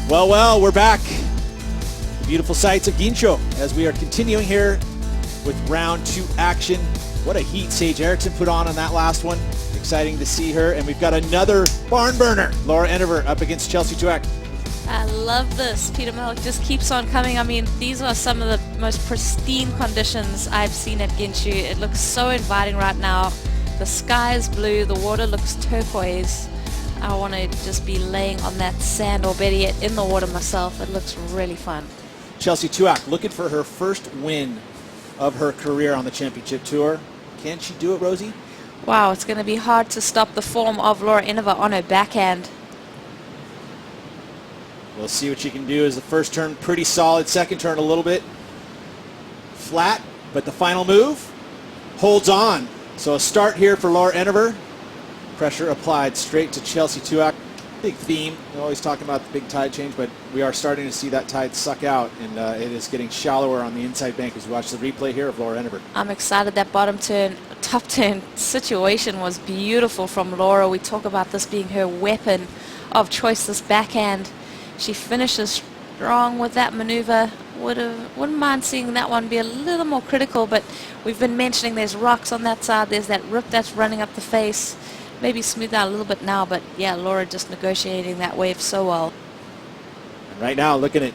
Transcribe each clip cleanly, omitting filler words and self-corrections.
Well, we're back. The beautiful sights of Gincho as we are continuing here with round 2 action. What a heat Sage Eriksson put on that last one. Exciting to see her. And we've got another barn burner. Laura Enever up against Chelsea Tuach. I love this. Peter Milk just keeps on coming. I mean, these are some of the most pristine conditions I've seen at Ginchu. It looks so inviting right now. The sky is blue, the water looks turquoise. I want to just be laying on that sand, or better yet, in the water myself. It looks really fun. Chelsea Tuach looking for her first win of her career on the championship tour. Can she do it, Rosie? Wow, it's going to be hard to stop the form of Laura Enever on her backhand. We'll see what she can do as the first turn pretty solid. Second turn a little bit flat, but the final move holds on. So a start here for Laura Enever. Pressure applied straight to Chelsea Tuach. Big theme. We're always talking about the big tide change, but we are starting to see that tide suck out, and it is getting shallower on the inside bank as we watch the replay here of Laura Enever. I'm excited. That bottom turn, top turn situation was beautiful from Laura. We talk about this being her weapon of choice, this backhand. She finishes strong with that maneuver. Wouldn't mind seeing that one be a little more critical, but we've been mentioning there's rocks on that side. There's that rip that's running up the face. Maybe smooth out a little bit now, but yeah, Laura just negotiating that wave so well. And right now, looking at,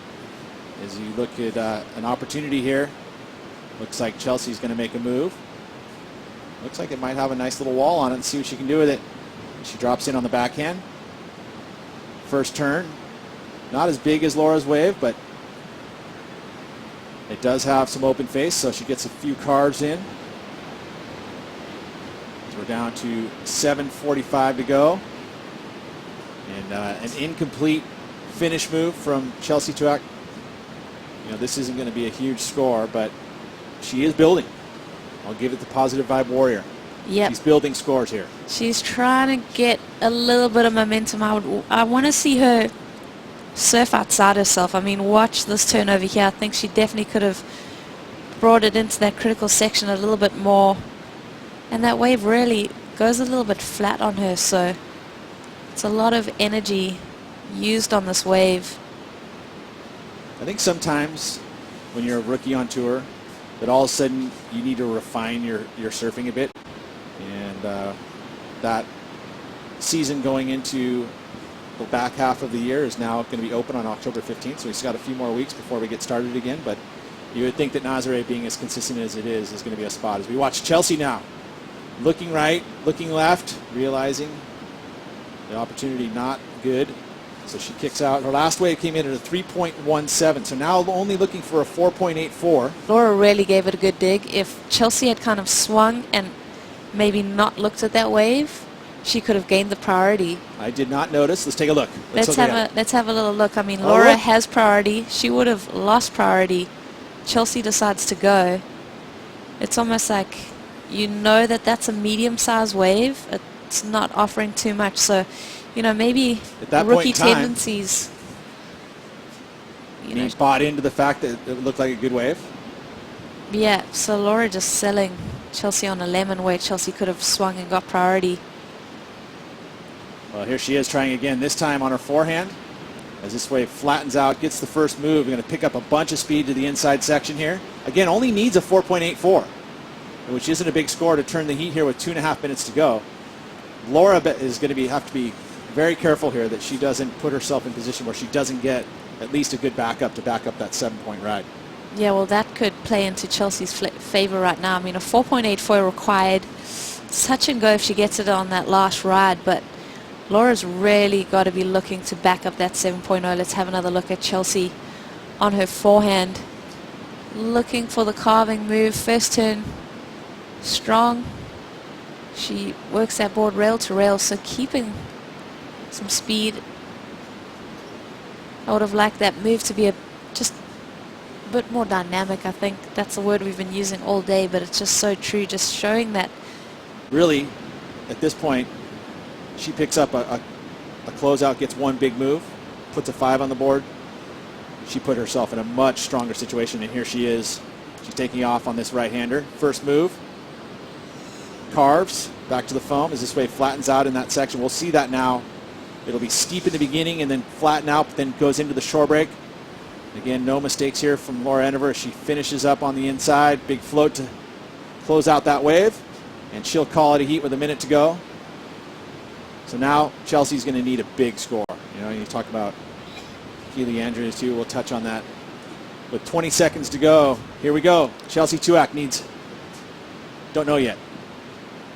as you look at an opportunity here, looks like Chelsea's going to make a move. Looks like it might have a nice little wall on it, and see what she can do with it. She drops in on the backhand. First turn, not as big as Laura's wave, but it does have some open face, so she gets a few carves in. So we're down to 7:45 to go. And an incomplete finish move from Chelsea Tuach. You know, this isn't going to be a huge score, but she is building. I'll give it the positive vibe warrior. Yep. She's building scores here. She's trying to get a little bit of momentum. I want to see her surf outside herself. I mean, watch this turn over here. I think she definitely could have brought it into that critical section a little bit more. And that wave really goes a little bit flat on her, so it's a lot of energy used on this wave. I think sometimes when you're a rookie on tour, that all of a sudden you need to refine your surfing a bit. And that season going into the back half of the year is now going to be open on October 15th, so we've got a few more weeks before we get started again. But you would think that Nazare being as consistent as it is going to be a spot. As we watch Chelsea now, looking right, looking left, realizing the opportunity not good. So she kicks out. Her last wave came in at a 3.17, so now only looking for a 4.84. Laura really gave it a good dig. If Chelsea had kind of swung and maybe not looked at that wave, she could have gained the priority. I did not notice. Let's take a look. Let's have a little look. I mean, Laura has priority. She would have lost priority. Chelsea decides to go. It's almost like you know that that's a medium-sized wave. It's not offering too much, so you know, maybe rookie tendencies. You bought into the fact that it looked like a good wave? Yeah, so Laura just selling Chelsea on a lemon where Chelsea could have swung and got priority. Well, here she is trying again, this time on her forehand. As this wave flattens out, gets the first move, going to pick up a bunch of speed to the inside section here. Again, only needs a 4.84, which isn't a big score to turn the heat here with 2.5 minutes to go. Laura is going to have to be very careful here that she doesn't put herself in a position where she doesn't get at least a good backup to back up that 7-point ride. Yeah, well, that could play into Chelsea's favor right now. I mean, a 4.84 required. Touch and go if she gets it on that last ride, but Laura's really got to be looking to back up that 7.0. Let's have another look at Chelsea on her forehand. Looking for the carving move. First turn strong. She works that board rail to rail, so keeping some speed. I would have liked that move to be just a bit more dynamic. I think that's the word we've been using all day, but it's just so true, just showing that. Really, at this point, she picks up a closeout, gets one big move, puts a 5 on the board. She put herself in a much stronger situation, and here she is. She's taking off on this right-hander. First move, carves back to the foam as this wave flattens out in that section. We'll see that now It'll be steep in the beginning and then flatten out, but then goes into the shore break. Again, no mistakes here from Laura Enever. She finishes up on the inside. Big float to close out that wave. And she'll call it a heat with a minute to go. So now Chelsea's going to need a big score. You know, you talk about Keely Andrews too. We'll touch on that. With 20 seconds to go, here we go. Chelsea Tuach needs, don't know yet,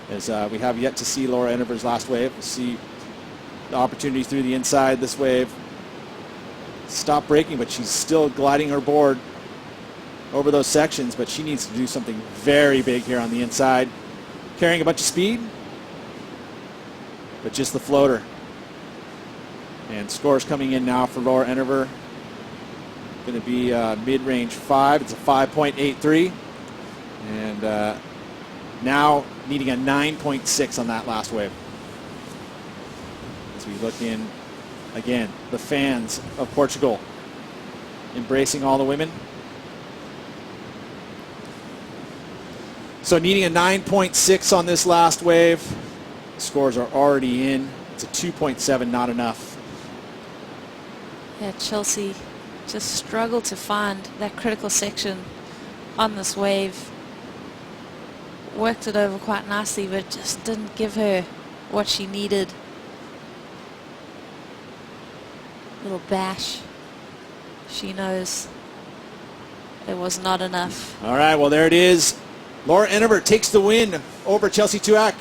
as we have yet to see Laura Enever's last wave. We'll see the opportunity through the inside this wave. Stop breaking, but she's still gliding her board over those sections, but she needs to do something very big here on the inside. Carrying a bunch of speed, but just the floater. And scores coming in now for Laura Enever. Going to be mid-range 5. It's a 5.83. And now needing a 9.6 on that last wave. As we look in, again, the fans of Portugal embracing all the women. So needing a 9.6 on this last wave. Scores are already in. It's a 2.7, not enough. Yeah, Chelsea just struggled to find that critical section on this wave. Worked it over quite nicely, but just didn't give her what she needed. Little bash. She knows it was not enough. All right, well, there it is. Laura Enever takes the win over Chelsea Tuach.